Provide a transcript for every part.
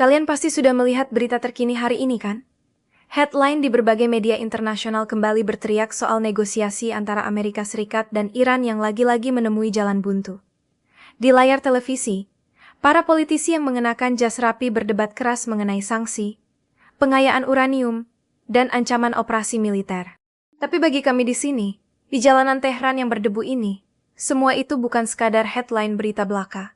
Kalian pasti sudah melihat berita terkini hari ini kan? Headline di berbagai media internasional kembali berteriak soal negosiasi antara Amerika Serikat dan Iran yang lagi-lagi menemui jalan buntu. Di layar televisi, para politisi yang mengenakan jas rapi berdebat keras mengenai sanksi, pengayaan uranium, dan ancaman operasi militer. Tapi bagi kami di sini, di jalanan Tehran yang berdebu ini, semua itu bukan sekadar headline berita belaka.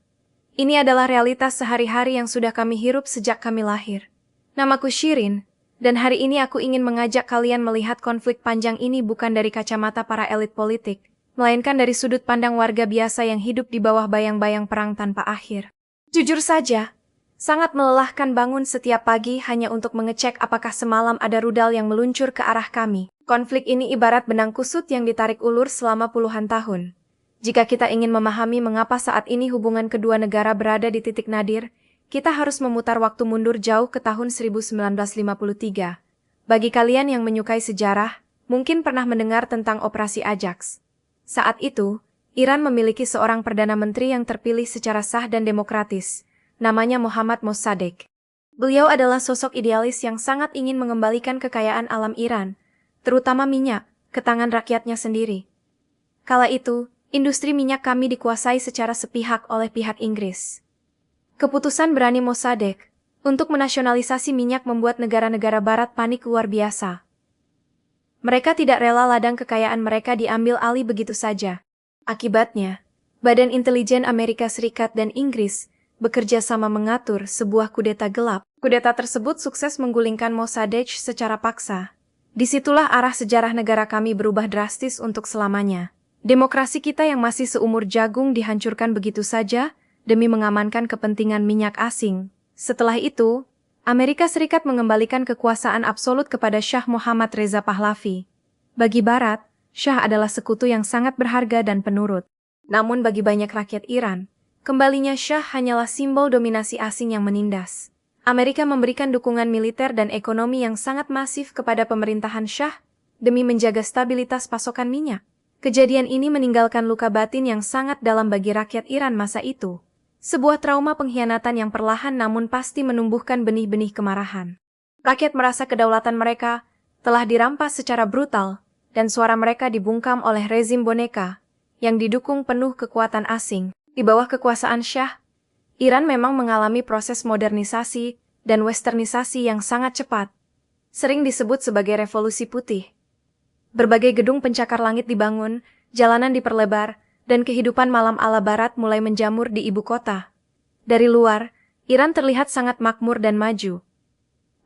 Ini adalah realitas sehari-hari yang sudah kami hirup sejak kami lahir. Namaku Shirin, dan hari ini aku ingin mengajak kalian melihat konflik panjang ini bukan dari kacamata para elit politik, melainkan dari sudut pandang warga biasa yang hidup di bawah bayang-bayang perang tanpa akhir. Jujur saja, sangat melelahkan bangun setiap pagi hanya untuk mengecek apakah semalam ada rudal yang meluncur ke arah kami. Konflik ini ibarat benang kusut yang ditarik ulur selama puluhan tahun. Jika kita ingin memahami mengapa saat ini hubungan kedua negara berada di titik nadir, kita harus memutar waktu mundur jauh ke tahun 1953. Bagi kalian yang menyukai sejarah, mungkin pernah mendengar tentang Operasi Ajax. Saat itu, Iran memiliki seorang Perdana Menteri yang terpilih secara sah dan demokratis, namanya Mohammad Mossadegh. Beliau adalah sosok idealis yang sangat ingin mengembalikan kekayaan alam Iran, terutama minyak, ke tangan rakyatnya sendiri. Kala itu, industri minyak kami dikuasai secara sepihak oleh pihak Inggris. Keputusan berani Mossadegh untuk menasionalisasi minyak membuat negara-negara barat panik luar biasa. Mereka tidak rela ladang kekayaan mereka diambil alih begitu saja. Akibatnya, Badan Intelijen Amerika Serikat dan Inggris bekerja sama mengatur sebuah kudeta gelap. Kudeta tersebut sukses menggulingkan Mossadegh secara paksa. Disitulah arah sejarah negara kami berubah drastis untuk selamanya. Demokrasi kita yang masih seumur jagung dihancurkan begitu saja demi mengamankan kepentingan minyak asing. Setelah itu, Amerika Serikat mengembalikan kekuasaan absolut kepada Shah Muhammad Reza Pahlavi. Bagi Barat, Shah adalah sekutu yang sangat berharga dan penurut. Namun bagi banyak rakyat Iran, kembalinya Shah hanyalah simbol dominasi asing yang menindas. Amerika memberikan dukungan militer dan ekonomi yang sangat masif kepada pemerintahan Shah demi menjaga stabilitas pasokan minyak. Kejadian ini meninggalkan luka batin yang sangat dalam bagi rakyat Iran masa itu. Sebuah trauma pengkhianatan yang perlahan namun pasti menumbuhkan benih-benih kemarahan. Rakyat merasa kedaulatan mereka telah dirampas secara brutal, dan suara mereka dibungkam oleh rezim boneka yang didukung penuh kekuatan asing. Di bawah kekuasaan Shah, Iran memang mengalami proses modernisasi dan westernisasi yang sangat cepat, sering disebut sebagai revolusi putih. Berbagai gedung pencakar langit dibangun, jalanan diperlebar, dan kehidupan malam ala barat mulai menjamur di ibu kota. Dari luar, Iran terlihat sangat makmur dan maju.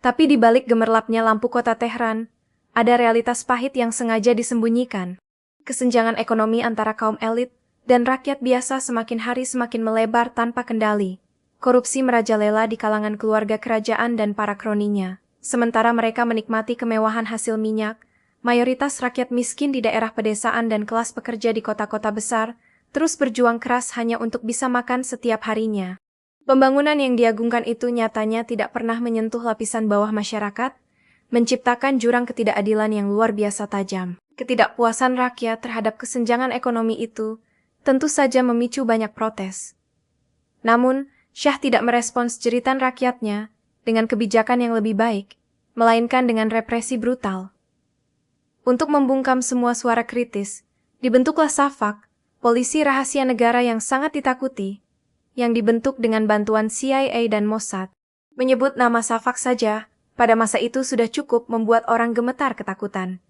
Tapi di balik gemerlapnya lampu kota Tehran, ada realitas pahit yang sengaja disembunyikan. Kesenjangan ekonomi antara kaum elit dan rakyat biasa semakin hari semakin melebar tanpa kendali. Korupsi merajalela di kalangan keluarga kerajaan dan para kroninya. Sementara mereka menikmati kemewahan hasil minyak, mayoritas rakyat miskin di daerah pedesaan dan kelas pekerja di kota-kota besar terus berjuang keras hanya untuk bisa makan setiap harinya. Pembangunan yang diagungkan itu nyatanya tidak pernah menyentuh lapisan bawah masyarakat, menciptakan jurang ketidakadilan yang luar biasa tajam. Ketidakpuasan rakyat terhadap kesenjangan ekonomi itu tentu saja memicu banyak protes. Namun, Shah tidak merespons jeritan rakyatnya dengan kebijakan yang lebih baik, melainkan dengan represi brutal. Untuk membungkam semua suara kritis, dibentuklah SAVAK, polisi rahasia negara yang sangat ditakuti, yang dibentuk dengan bantuan CIA dan Mossad. Menyebut nama SAVAK saja, pada masa itu sudah cukup membuat orang gemetar ketakutan.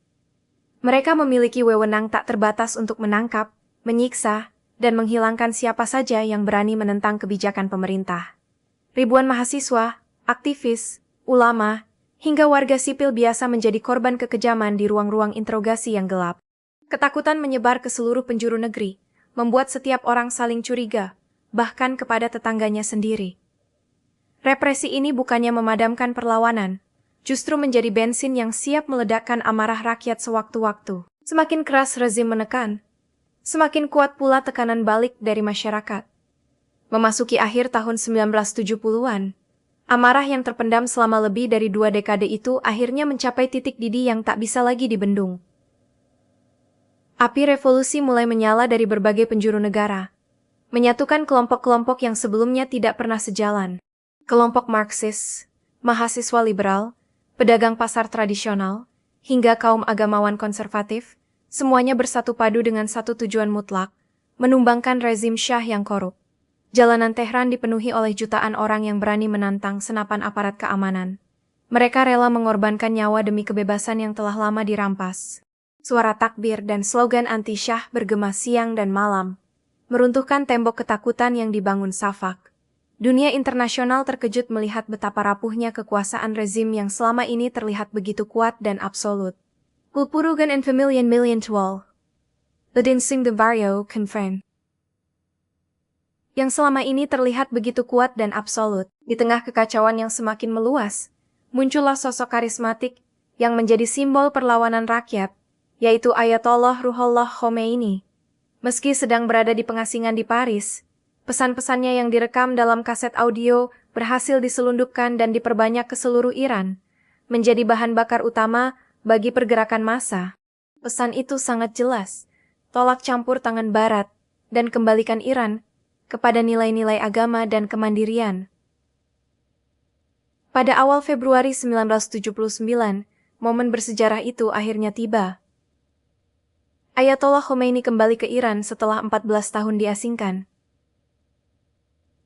Mereka memiliki wewenang tak terbatas untuk menangkap, menyiksa, dan menghilangkan siapa saja yang berani menentang kebijakan pemerintah. Ribuan mahasiswa, aktivis, ulama, hingga warga sipil biasa menjadi korban kekejaman di ruang-ruang interogasi yang gelap. Ketakutan menyebar ke seluruh penjuru negeri, membuat setiap orang saling curiga, bahkan kepada tetangganya sendiri. Represi ini bukannya memadamkan perlawanan, justru menjadi bensin yang siap meledakkan amarah rakyat sewaktu-waktu. Semakin keras rezim menekan, semakin kuat pula tekanan balik dari masyarakat. Memasuki akhir tahun 1970-an, amarah yang terpendam selama lebih dari 2 dekade itu akhirnya mencapai titik didih yang tak bisa lagi dibendung. Api revolusi mulai menyala dari berbagai penjuru negara, menyatukan kelompok-kelompok yang sebelumnya tidak pernah sejalan. kelompok Marxis, mahasiswa liberal, pedagang pasar tradisional, hingga kaum agamawan konservatif, semuanya bersatu padu dengan satu tujuan mutlak, menumbangkan rezim Syah yang korup. Jalanan Tehran dipenuhi oleh jutaan orang yang berani menantang senapan aparat keamanan. Mereka rela mengorbankan nyawa demi kebebasan yang telah lama dirampas. Suara takbir dan slogan anti-Syah bergema siang dan malam, meruntuhkan tembok ketakutan yang dibangun Shafak. Dunia internasional terkejut melihat betapa rapuhnya kekuasaan rezim yang selama ini terlihat begitu kuat dan absolut. Pulpurugan and million tual. Ledinsing de Vario confirm. Yang selama ini terlihat begitu kuat dan absolut, di tengah kekacauan yang semakin meluas, muncullah sosok karismatik yang menjadi simbol perlawanan rakyat, yaitu Ayatollah Ruhollah Khomeini. Meski sedang berada di pengasingan di Paris, pesan-pesannya yang direkam dalam kaset audio berhasil diselundupkan dan diperbanyak ke seluruh Iran, menjadi bahan bakar utama bagi pergerakan massa. Pesan itu sangat jelas, tolak campur tangan Barat, dan kembalikan Iran kepada nilai-nilai agama dan kemandirian. Pada awal Februari 1979, momen bersejarah itu akhirnya tiba. Ayatollah Khomeini kembali ke Iran setelah 14 tahun diasingkan.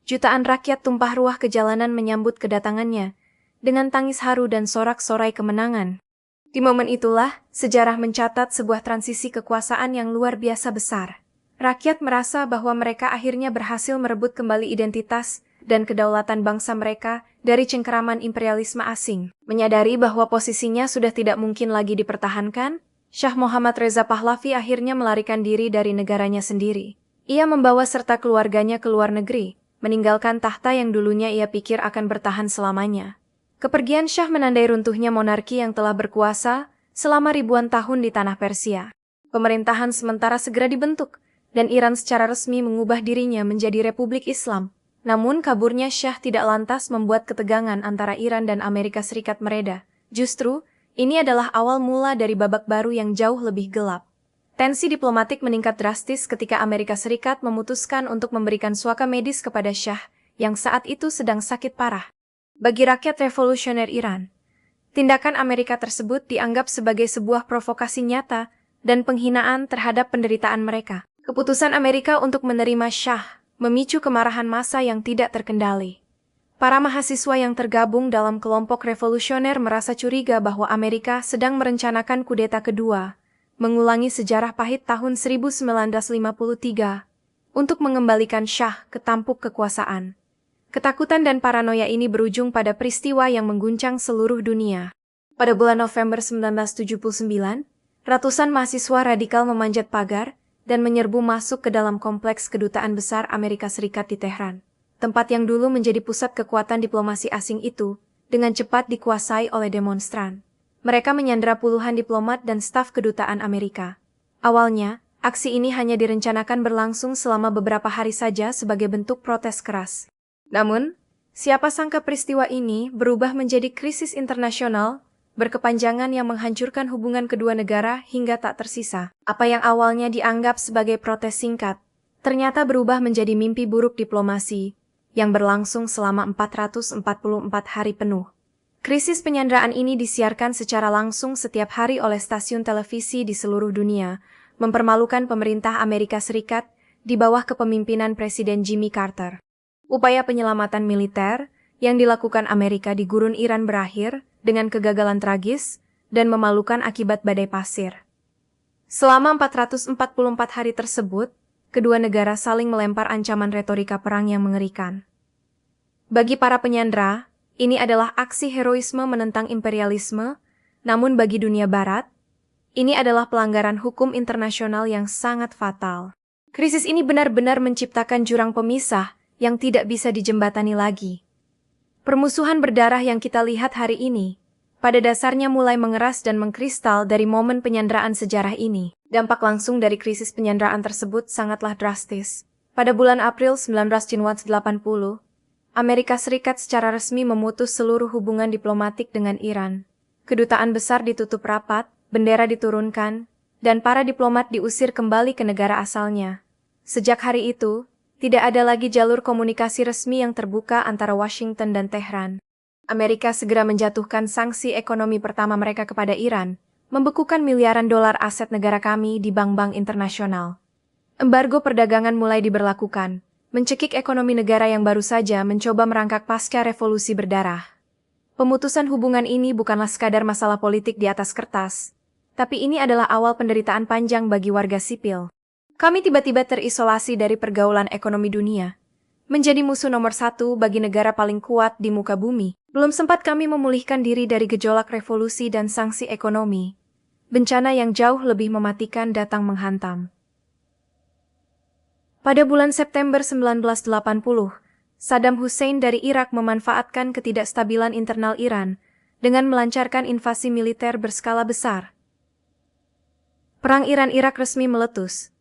Jutaan rakyat tumpah ruah ke jalanan menyambut kedatangannya, dengan tangis haru dan sorak-sorai kemenangan. Di momen itulah, sejarah mencatat sebuah transisi kekuasaan yang luar biasa besar. Rakyat merasa bahwa mereka akhirnya berhasil merebut kembali identitas dan kedaulatan bangsa mereka dari cengkeraman imperialisme asing. Menyadari bahwa posisinya sudah tidak mungkin lagi dipertahankan, Shah Muhammad Reza Pahlavi akhirnya melarikan diri dari negaranya sendiri. Ia membawa serta keluarganya ke luar negeri, meninggalkan tahta yang dulunya ia pikir akan bertahan selamanya. Kepergian Syah menandai runtuhnya monarki yang telah berkuasa selama ribuan tahun di tanah Persia. Pemerintahan sementara segera dibentuk, dan Iran secara resmi mengubah dirinya menjadi Republik Islam. Namun kaburnya Syah tidak lantas membuat ketegangan antara Iran dan Amerika Serikat mereda. Justru, ini adalah awal mula dari babak baru yang jauh lebih gelap. Tensi diplomatik meningkat drastis ketika Amerika Serikat memutuskan untuk memberikan suaka medis kepada Syah yang saat itu sedang sakit parah. Bagi rakyat revolusioner Iran, tindakan Amerika tersebut dianggap sebagai sebuah provokasi nyata dan penghinaan terhadap penderitaan mereka. Keputusan Amerika untuk menerima Syah memicu kemarahan massa yang tidak terkendali. Para mahasiswa yang tergabung dalam kelompok revolusioner merasa curiga bahwa Amerika sedang merencanakan kudeta kedua, mengulangi sejarah pahit tahun 1953 untuk mengembalikan Syah ke tampuk kekuasaan. Ketakutan dan paranoia ini berujung pada peristiwa yang mengguncang seluruh dunia. Pada bulan November 1979, ratusan mahasiswa radikal memanjat pagar dan menyerbu masuk ke dalam kompleks kedutaan besar Amerika Serikat di Tehran. Tempat yang dulu menjadi pusat kekuatan diplomasi asing itu, dengan cepat dikuasai oleh demonstran. Mereka menyandera puluhan diplomat dan staf kedutaan Amerika. Awalnya, aksi ini hanya direncanakan berlangsung selama beberapa hari saja sebagai bentuk protes keras. Namun, siapa sangka peristiwa ini berubah menjadi krisis internasional, berkepanjangan yang menghancurkan hubungan kedua negara hingga tak tersisa. Apa yang awalnya dianggap sebagai protes singkat, ternyata berubah menjadi mimpi buruk diplomasi, yang berlangsung selama 444 hari penuh. Krisis penyanderaan ini disiarkan secara langsung setiap hari oleh stasiun televisi di seluruh dunia, mempermalukan pemerintah Amerika Serikat di bawah kepemimpinan Presiden Jimmy Carter. Upaya penyelamatan militer yang dilakukan Amerika di gurun Iran berakhir dengan kegagalan tragis dan memalukan akibat badai pasir. Selama 444 hari tersebut, kedua negara saling melempar ancaman retorika perang yang mengerikan. Bagi para penyandera, ini adalah aksi heroisme menentang imperialisme, namun bagi dunia Barat, ini adalah pelanggaran hukum internasional yang sangat fatal. Krisis ini benar-benar menciptakan jurang pemisah yang tidak bisa dijembatani lagi. Permusuhan berdarah yang kita lihat hari ini, pada dasarnya mulai mengeras dan mengkristal dari momen penyanderaan sejarah ini. Dampak langsung dari krisis penyanderaan tersebut sangatlah drastis. Pada bulan April 1980, Amerika Serikat secara resmi memutus seluruh hubungan diplomatik dengan Iran. Kedutaan besar ditutup rapat, bendera diturunkan, dan para diplomat diusir kembali ke negara asalnya. Sejak hari itu, Tidak ada lagi jalur komunikasi resmi yang terbuka antara Washington dan Tehran. Amerika segera menjatuhkan sanksi ekonomi pertama mereka kepada Iran, membekukan miliaran dolar aset negara kami di bank-bank internasional. Embargo perdagangan mulai diberlakukan, mencekik ekonomi negara yang baru saja mencoba merangkak pasca revolusi berdarah. Pemutusan hubungan ini bukanlah sekadar masalah politik di atas kertas, tapi ini adalah awal penderitaan panjang bagi warga sipil. Kami tiba-tiba terisolasi dari pergaulan ekonomi dunia, menjadi musuh nomor satu bagi negara paling kuat di muka bumi. Belum sempat kami memulihkan diri dari gejolak revolusi dan sanksi ekonomi. Bencana yang jauh lebih mematikan datang menghantam. Pada bulan September 1980, Saddam Hussein dari Irak memanfaatkan ketidakstabilan internal Iran dengan melancarkan invasi militer berskala besar. Perang Iran-Irak resmi meletus,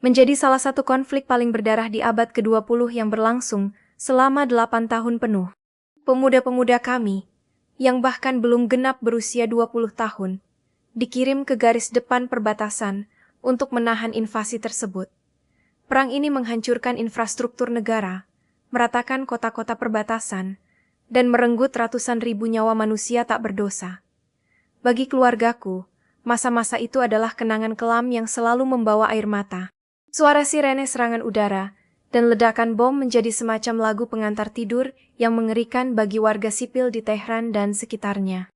menjadi salah satu konflik paling berdarah di abad ke-20 yang berlangsung selama 8 tahun penuh. Pemuda-pemuda kami, yang bahkan belum genap berusia 20 tahun, dikirim ke garis depan perbatasan untuk menahan invasi tersebut. Perang ini menghancurkan infrastruktur negara, meratakan kota-kota perbatasan, dan merenggut ratusan ribu nyawa manusia tak berdosa. Bagi keluargaku, masa-masa itu adalah kenangan kelam yang selalu membawa air mata. Suara sirene serangan udara dan ledakan bom menjadi semacam lagu pengantar tidur yang mengerikan bagi warga sipil di Tehran dan sekitarnya.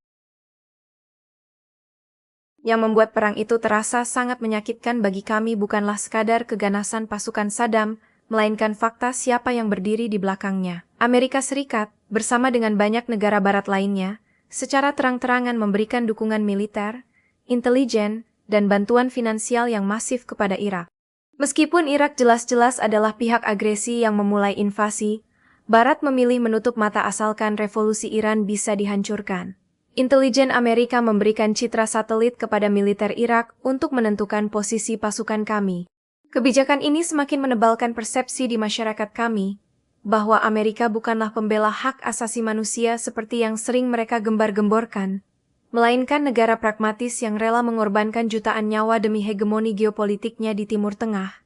Yang membuat perang itu terasa sangat menyakitkan bagi kami bukanlah sekadar keganasan pasukan Saddam, melainkan fakta siapa yang berdiri di belakangnya. Amerika Serikat, bersama dengan banyak negara barat lainnya, secara terang-terangan memberikan dukungan militer, intelijen, dan bantuan finansial yang masif kepada Irak. Meskipun Irak jelas-jelas adalah pihak agresi yang memulai invasi, Barat memilih menutup mata asalkan revolusi Iran bisa dihancurkan. Intelijen Amerika memberikan citra satelit kepada militer Irak untuk menentukan posisi pasukan kami. Kebijakan ini semakin menebalkan persepsi di masyarakat kami, bahwa Amerika bukanlah pembela hak asasi manusia seperti yang sering mereka gembar-gemborkan, melainkan negara pragmatis yang rela mengorbankan jutaan nyawa demi hegemoni geopolitiknya di Timur Tengah.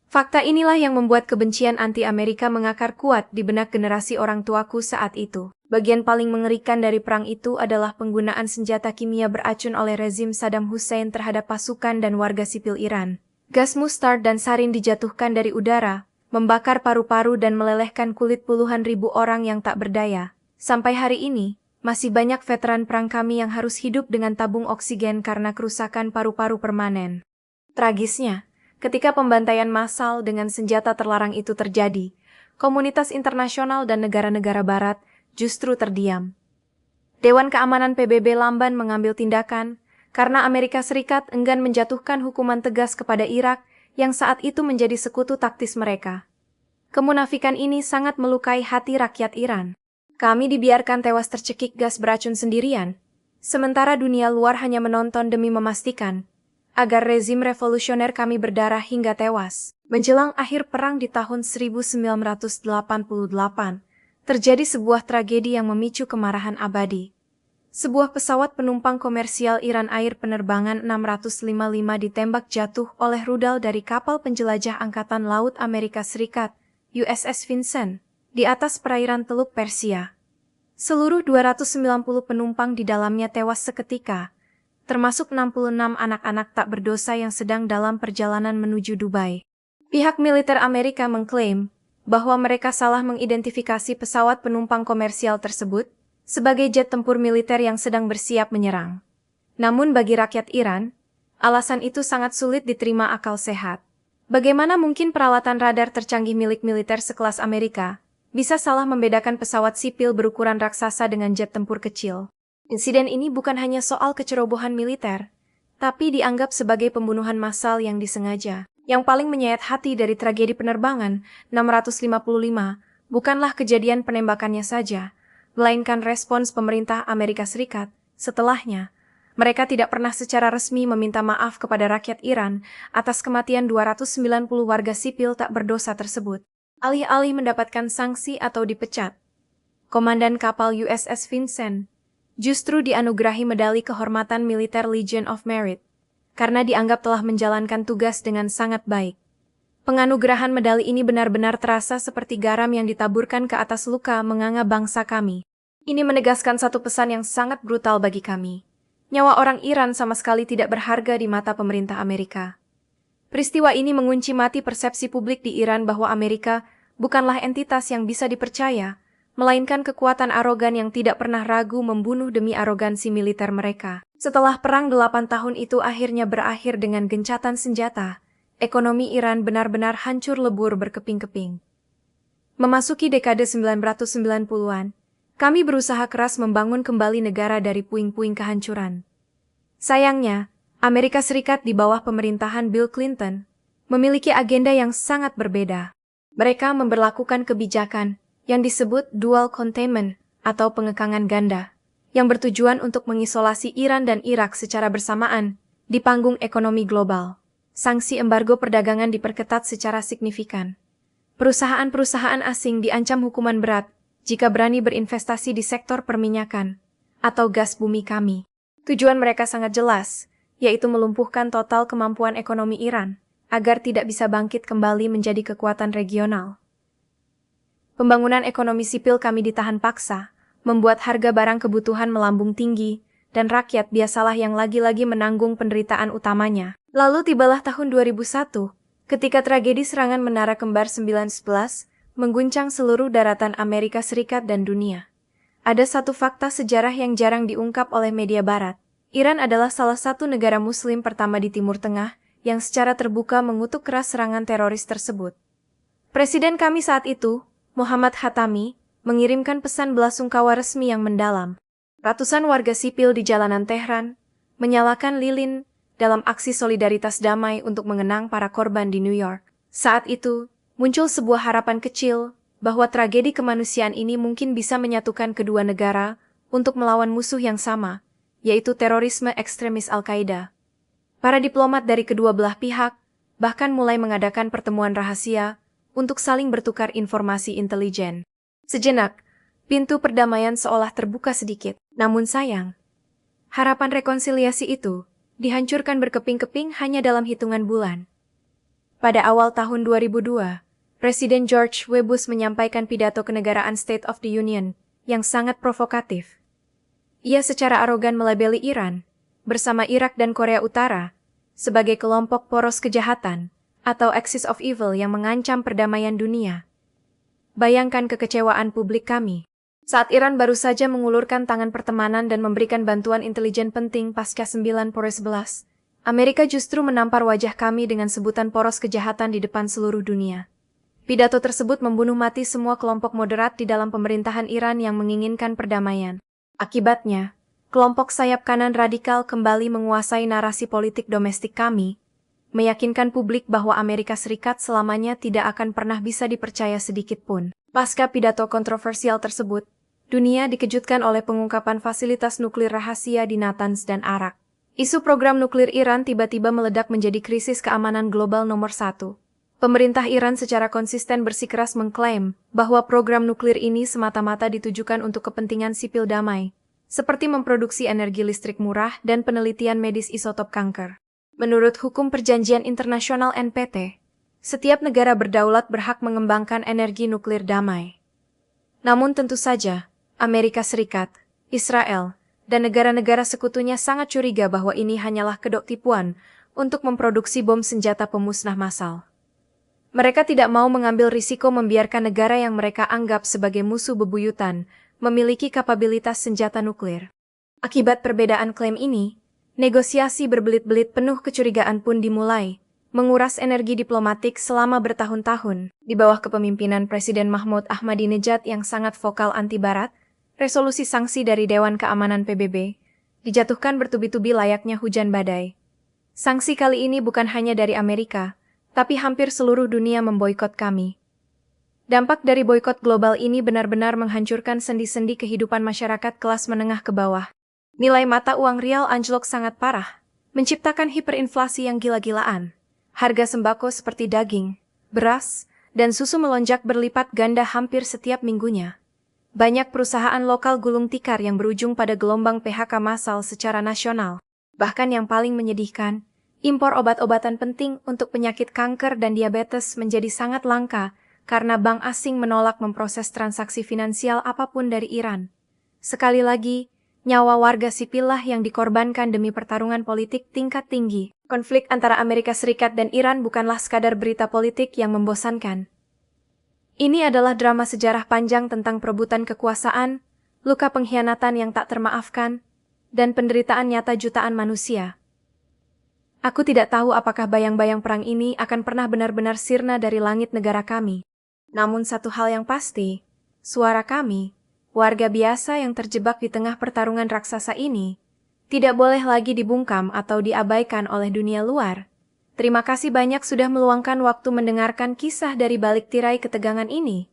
Fakta inilah yang membuat kebencian anti-Amerika mengakar kuat di benak generasi orang tuaku saat itu. Bagian paling mengerikan dari perang itu adalah penggunaan senjata kimia beracun oleh rezim Saddam Hussein terhadap pasukan dan warga sipil Iran. Gas mustard dan sarin dijatuhkan dari udara, membakar paru-paru dan melelehkan kulit puluhan ribu orang yang tak berdaya. Sampai hari ini, masih banyak veteran perang kami yang harus hidup dengan tabung oksigen karena kerusakan paru-paru permanen. Tragisnya, ketika pembantaian massal dengan senjata terlarang itu terjadi, komunitas internasional dan negara-negara barat justru terdiam. Dewan Keamanan PBB lamban mengambil tindakan karena Amerika Serikat enggan menjatuhkan hukuman tegas kepada Irak yang saat itu menjadi sekutu taktis mereka. Kemunafikan ini sangat melukai hati rakyat Iran. Kami dibiarkan tewas tercekik gas beracun sendirian, sementara dunia luar hanya menonton demi memastikan agar rezim revolusioner kami berdarah hingga tewas. Menjelang akhir perang di tahun 1988, terjadi sebuah tragedi yang memicu kemarahan abadi. Sebuah pesawat penumpang komersial Iran Air penerbangan 655 ditembak jatuh oleh rudal dari kapal penjelajah Angkatan Laut Amerika Serikat, USS Vincent, di atas perairan Teluk Persia. Seluruh 290 penumpang di dalamnya tewas seketika, termasuk 66 anak-anak tak berdosa yang sedang dalam perjalanan menuju Dubai. Pihak militer Amerika mengklaim bahwa mereka salah mengidentifikasi pesawat penumpang komersial tersebut sebagai jet tempur militer yang sedang bersiap menyerang. Namun bagi rakyat Iran, alasan itu sangat sulit diterima akal sehat. Bagaimana mungkin peralatan radar tercanggih milik militer sekelas Amerika bisa salah membedakan pesawat sipil berukuran raksasa dengan jet tempur kecil? Insiden ini bukan hanya soal kecerobohan militer, tapi dianggap sebagai pembunuhan massal yang disengaja. Yang paling menyayat hati dari tragedi penerbangan 655 bukanlah kejadian penembakannya saja, melainkan respons pemerintah Amerika Serikat. Setelahnya, mereka tidak pernah secara resmi meminta maaf kepada rakyat Iran atas kematian 290 warga sipil tak berdosa tersebut. Alih-alih mendapatkan sanksi atau dipecat, komandan kapal USS Vincent justru dianugerahi medali kehormatan militer Legion of Merit karena dianggap telah menjalankan tugas dengan sangat baik. Penganugerahan medali ini benar-benar terasa seperti garam yang ditaburkan ke atas luka menganga bangsa kami. Ini menegaskan satu pesan yang sangat brutal bagi kami. Nyawa orang Iran sama sekali tidak berharga di mata pemerintah Amerika. Peristiwa ini mengunci mati persepsi publik di Iran bahwa Amerika bukanlah entitas yang bisa dipercaya, melainkan kekuatan arogan yang tidak pernah ragu membunuh demi arogansi militer mereka. Setelah perang 8 tahun itu akhirnya berakhir dengan gencatan senjata, ekonomi Iran benar-benar hancur lebur berkeping-keping. Memasuki dekade 1990-an, kami berusaha keras membangun kembali negara dari puing-puing kehancuran. Sayangnya, Amerika Serikat di bawah pemerintahan Bill Clinton memiliki agenda yang sangat berbeda. Mereka memberlakukan kebijakan yang disebut dual containment atau pengekangan ganda, yang bertujuan untuk mengisolasi Iran dan Irak secara bersamaan di panggung ekonomi global. Sanksi embargo perdagangan diperketat secara signifikan. Perusahaan-perusahaan asing diancam hukuman berat jika berani berinvestasi di sektor perminyakan atau gas bumi kami. Tujuan mereka sangat jelas, yaitu melumpuhkan total kemampuan ekonomi Iran agar tidak bisa bangkit kembali menjadi kekuatan regional. Pembangunan ekonomi sipil kami ditahan paksa, membuat harga barang kebutuhan melambung tinggi, dan rakyat biasalah yang lagi-lagi menanggung penderitaan utamanya. Lalu tibalah tahun 2001, ketika tragedi serangan Menara Kembar 9/11 mengguncang seluruh daratan Amerika Serikat dan dunia. Ada satu fakta sejarah yang jarang diungkap oleh media barat. Iran adalah salah satu negara muslim pertama di Timur Tengah yang secara terbuka mengutuk keras serangan teroris tersebut. Presiden kami saat itu, Muhammad Khatami, mengirimkan pesan belasungkawa resmi yang mendalam. Ratusan warga sipil di jalanan Tehran menyalakan lilin dalam aksi solidaritas damai untuk mengenang para korban di New York. Saat itu, muncul sebuah harapan kecil bahwa tragedi kemanusiaan ini mungkin bisa menyatukan kedua negara untuk melawan musuh yang sama, yaitu terorisme ekstremis Al-Qaeda. Para diplomat dari kedua belah pihak bahkan mulai mengadakan pertemuan rahasia untuk saling bertukar informasi intelijen. Sejenak, pintu perdamaian seolah terbuka sedikit. Namun sayang, harapan rekonsiliasi itu dihancurkan berkeping-keping hanya dalam hitungan bulan. Pada awal tahun 2002, Presiden George W. Bush menyampaikan pidato kenegaraan State of the Union yang sangat provokatif. Ia secara arogan melabeli Iran, bersama Irak dan Korea Utara, sebagai kelompok poros kejahatan atau axis of evil yang mengancam perdamaian dunia. Bayangkan kekecewaan publik kami saat Iran baru saja mengulurkan tangan pertemanan dan memberikan bantuan intelijen penting pasca 9/11, Amerika justru menampar wajah kami dengan sebutan poros kejahatan di depan seluruh dunia. Pidato tersebut membunuh mati semua kelompok moderat di dalam pemerintahan Iran yang menginginkan perdamaian. Akibatnya, kelompok sayap kanan radikal kembali menguasai narasi politik domestik kami, meyakinkan publik bahwa Amerika Serikat selamanya tidak akan pernah bisa dipercaya sedikit pun. Pasca pidato kontroversial tersebut, dunia dikejutkan oleh pengungkapan fasilitas nuklir rahasia di Natanz dan Arak. Isu program nuklir Iran tiba-tiba meledak menjadi krisis keamanan global nomor 1. Pemerintah Iran secara konsisten bersikeras mengklaim bahwa program nuklir ini semata-mata ditujukan untuk kepentingan sipil damai, seperti memproduksi energi listrik murah dan penelitian medis isotop kanker. Menurut hukum perjanjian internasional NPT, setiap negara berdaulat berhak mengembangkan energi nuklir damai. Namun tentu saja, Amerika Serikat, Israel, dan negara-negara sekutunya sangat curiga bahwa ini hanyalah kedok tipuan untuk memproduksi bom senjata pemusnah massal. Mereka tidak mau mengambil risiko membiarkan negara yang mereka anggap sebagai musuh bebuyutan memiliki kapabilitas senjata nuklir. Akibat perbedaan klaim ini, negosiasi berbelit-belit penuh kecurigaan pun dimulai, menguras energi diplomatik selama bertahun-tahun. Di bawah kepemimpinan Presiden Mahmud Ahmadinejad yang sangat vokal anti-Barat, resolusi sanksi dari Dewan Keamanan PBB dijatuhkan bertubi-tubi layaknya hujan badai. Sanksi kali ini bukan hanya dari Amerika, tapi hampir seluruh dunia memboikot kami. Dampak dari boikot global ini benar-benar menghancurkan sendi-sendi kehidupan masyarakat kelas menengah ke bawah. Nilai mata uang rial anjlok sangat parah, menciptakan hiperinflasi yang gila-gilaan. Harga sembako seperti daging, beras, dan susu melonjak berlipat ganda hampir setiap minggunya. Banyak perusahaan lokal gulung tikar yang berujung pada gelombang PHK massal secara nasional. Bahkan yang paling menyedihkan, Impor obat-obatan penting untuk penyakit kanker dan diabetes menjadi sangat langka karena bank asing menolak memproses transaksi finansial apapun dari Iran. Sekali lagi, nyawa warga sipil lah yang dikorbankan demi pertarungan politik tingkat tinggi. Konflik antara Amerika Serikat dan Iran bukanlah sekadar berita politik yang membosankan. Ini adalah drama sejarah panjang tentang perebutan kekuasaan, luka pengkhianatan yang tak termaafkan, dan penderitaan nyata jutaan manusia. Aku tidak tahu apakah bayang-bayang perang ini akan pernah benar-benar sirna dari langit negara kami. Namun satu hal yang pasti, suara kami, warga biasa yang terjebak di tengah pertarungan raksasa ini, tidak boleh lagi dibungkam atau diabaikan oleh dunia luar. Terima kasih banyak sudah meluangkan waktu mendengarkan kisah dari balik tirai ketegangan ini.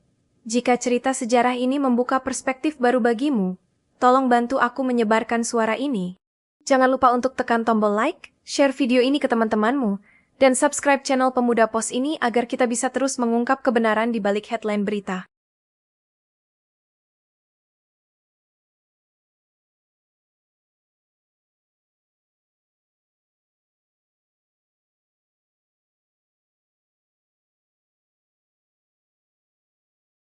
Jika cerita sejarah ini membuka perspektif baru bagimu, tolong bantu aku menyebarkan suara ini. Jangan lupa untuk tekan tombol like, share video ini ke teman-temanmu, dan subscribe channel Pemuda Pos ini agar kita bisa terus mengungkap kebenaran di balik headline berita.